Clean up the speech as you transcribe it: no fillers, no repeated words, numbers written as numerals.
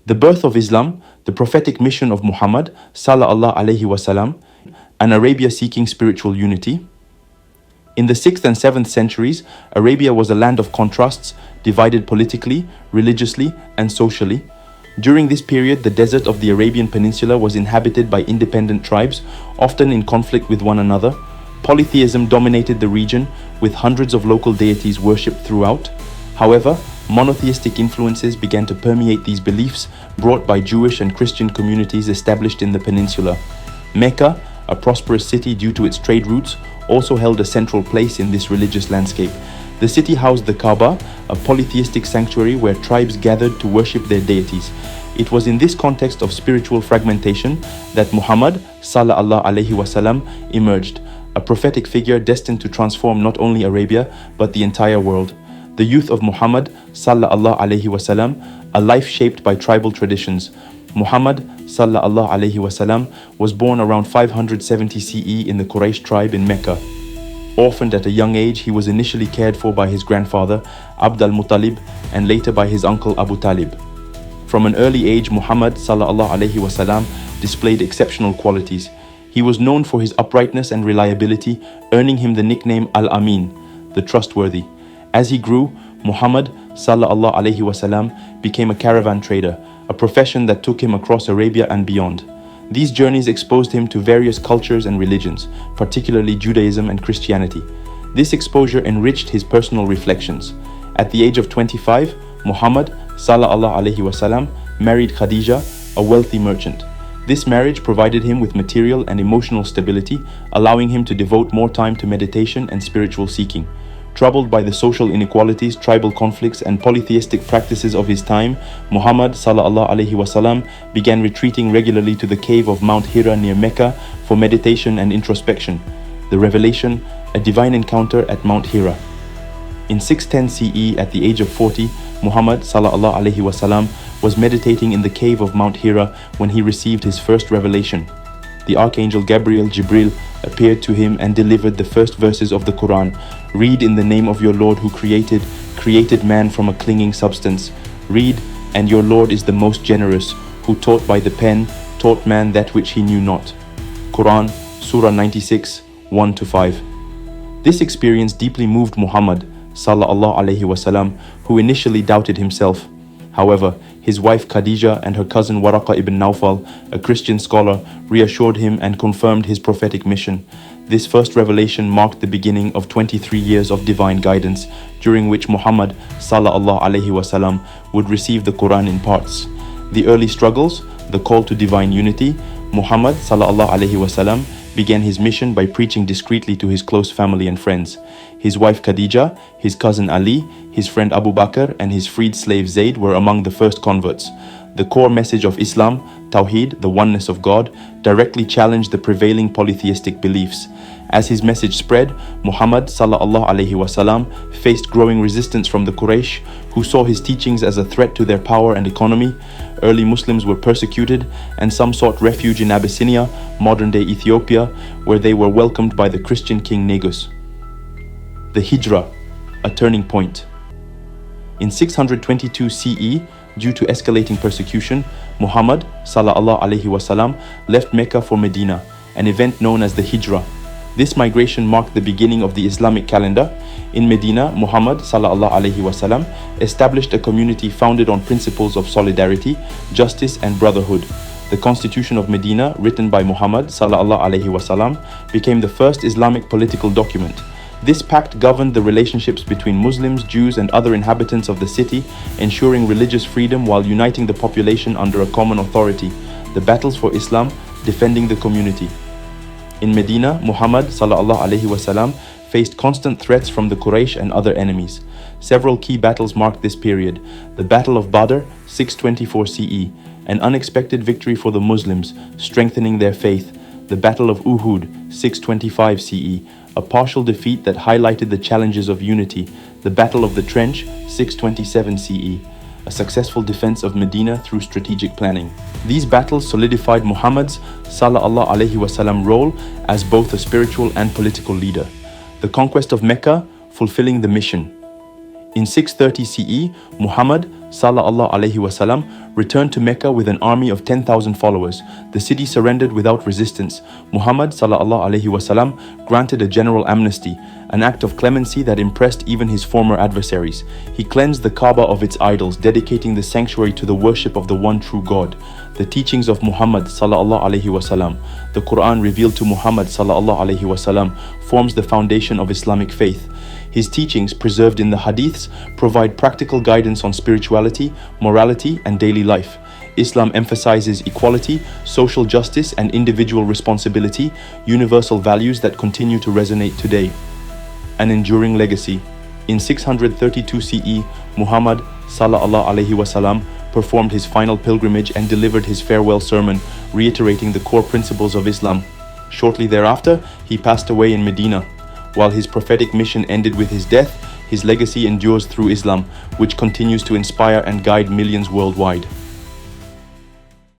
The birth of Islam, the prophetic mission of Muhammad sallallahu alaihi wasallam, and Arabia seeking spiritual unity. In the 6th and 7th centuries, Arabia was a land of contrasts, divided politically, religiously, and socially. During this period, the desert of the Arabian Peninsula was inhabited by independent tribes, often in conflict with one another. Polytheism dominated the region, with hundreds of local deities worshipped throughout. However, monotheistic influences began to permeate these beliefs, brought by Jewish and Christian communities established in the peninsula. Mecca, a prosperous city due to its trade routes, also held a central place in this religious landscape. The city housed the Kaaba, a polytheistic sanctuary where tribes gathered to worship their deities. It was in this context of spiritual fragmentation that Muhammad sallallahu alaihi wasallam emerged, a prophetic figure destined to transform not only Arabia but the entire world. The youth of Muhammad sallallahu alaihi wasallam, a life shaped by tribal traditions. Muhammad sallallahu alaihi wasallam was born around 570 CE in the Quraysh tribe in Mecca. Orphaned at a young age, he was initially cared for by his grandfather Abd al-Muttalib and later by his uncle Abu Talib. From an early age, Muhammad sallallahu alaihi wasallam displayed exceptional qualities. He was known for his uprightness and reliability, earning him the nickname Al-Amin, the trustworthy. As he grew, Muhammad sallallahu alaihi wasallam became a caravan trader, a profession that took him across Arabia and beyond. These journeys exposed him to various cultures and religions, particularly Judaism and Christianity. This exposure enriched his personal reflections. At the age of 25, Muhammad sallallahu alaihi wasallam married Khadija, a wealthy merchant. This marriage provided him with material and emotional stability, allowing him to devote more time to meditation and spiritual seeking. Troubled by the social inequalities, tribal conflicts, and polytheistic practices of his time, Muhammad sallallahu alaihi wasallam began retreating regularly to the cave of Mount Hira near Mecca for meditation and introspection. The revelation, a divine encounter at Mount Hira. In 610 CE, at the age of 40, Muhammad sallallahu alaihi wasallam was meditating in the cave of Mount Hira when he received his first revelation. The archangel Gabriel Jibril appeared to him and delivered the first verses of the Quran. Read in the name of your Lord who created man from a clinging substance. Read, and your Lord is the most generous, who taught by the pen, taught man that which he knew not. Quran, Surah 96, 1-5. This experience deeply moved Muhammad sallallahu alaihi wasallam, who initially doubted himself. However, his wife Khadija and her cousin Waraqa ibn Nawfal, a Christian scholar, reassured him and confirmed his prophetic mission. This first revelation marked the beginning of 23 years of divine guidance, during which Muhammad sallallahu alaihi wasallam would receive the Quran in parts. The early struggles, the call to divine unity, Muhammad sallallahu alaihi wasallam began his mission by preaching discreetly to his close family and friends. His wife Khadija, his cousin Ali, his friend Abu Bakr, and his freed slave Zayd were among the first converts. The core message of Islam, Tawheed, the oneness of God, directly challenged the prevailing polytheistic beliefs. As his message spread, Muhammad sallallahu alaihi wasallam faced growing resistance from the Quraysh, who saw his teachings as a threat to their power and economy. Early Muslims were persecuted, and some sought refuge in Abyssinia, modern-day Ethiopia, where they were welcomed by the Christian king Negus. The Hijrah, a turning point. In 622 CE, due to escalating persecution, Muhammad sallallahu alaihi wasallam left Mecca for Medina, an event known as the Hijrah. This migration marked the beginning of the Islamic calendar. In Medina, Muhammad sallallahu alaihi wasallam established a community founded on principles of solidarity, justice, and brotherhood. The Constitution of Medina, written by Muhammad sallallahu alaihi wasallam, became the first Islamic political document. This pact governed the relationships between Muslims, Jews, and other inhabitants of the city, ensuring religious freedom while uniting the population under a common authority. The battles for Islam, defending the community. In Medina, Muhammad sallallahu alaihi wasallam faced constant threats from the Quraysh and other enemies. Several key battles marked this period. The Battle of Badr, 624 CE, an unexpected victory for the Muslims, strengthening their faith. The Battle of Uhud, 625 CE, a partial defeat that highlighted the challenges of unity. The Battle of the Trench, 627 CE, a successful defense of Medina through strategic planning. These battles solidified Muhammad's sallallahu alaihi wasallam role as both a spiritual and political leader. The conquest of Mecca, fulfilling the mission. In 630 CE, Muhammad sallallahu alaihi wasallam, returned to Mecca with an army of 10,000 followers. The city surrendered without resistance. Muhammad sallallahu alaihi wasallam granted a general amnesty, an act of clemency that impressed even his former adversaries. He cleansed the Kaaba of its idols, dedicating the sanctuary to the worship of the one true God. The teachings of Muhammad sallallahu alaihi wasallam, the Quran revealed to Muhammad sallallahu alaihi wasallam, forms the foundation of Islamic faith. His teachings, preserved in the hadiths, provide practical guidance on spirituality, morality, and daily life. Islam emphasizes equality, social justice, and individual responsibility, universal values that continue to resonate today. An enduring legacy. In 632 CE, Muhammad sallallahu alaihi wasallam performed his final pilgrimage and delivered his farewell sermon, reiterating the core principles of Islam. Shortly thereafter, he passed away in Medina. While his prophetic mission ended with his death, his legacy endures through Islam, which continues to inspire and guide millions worldwide.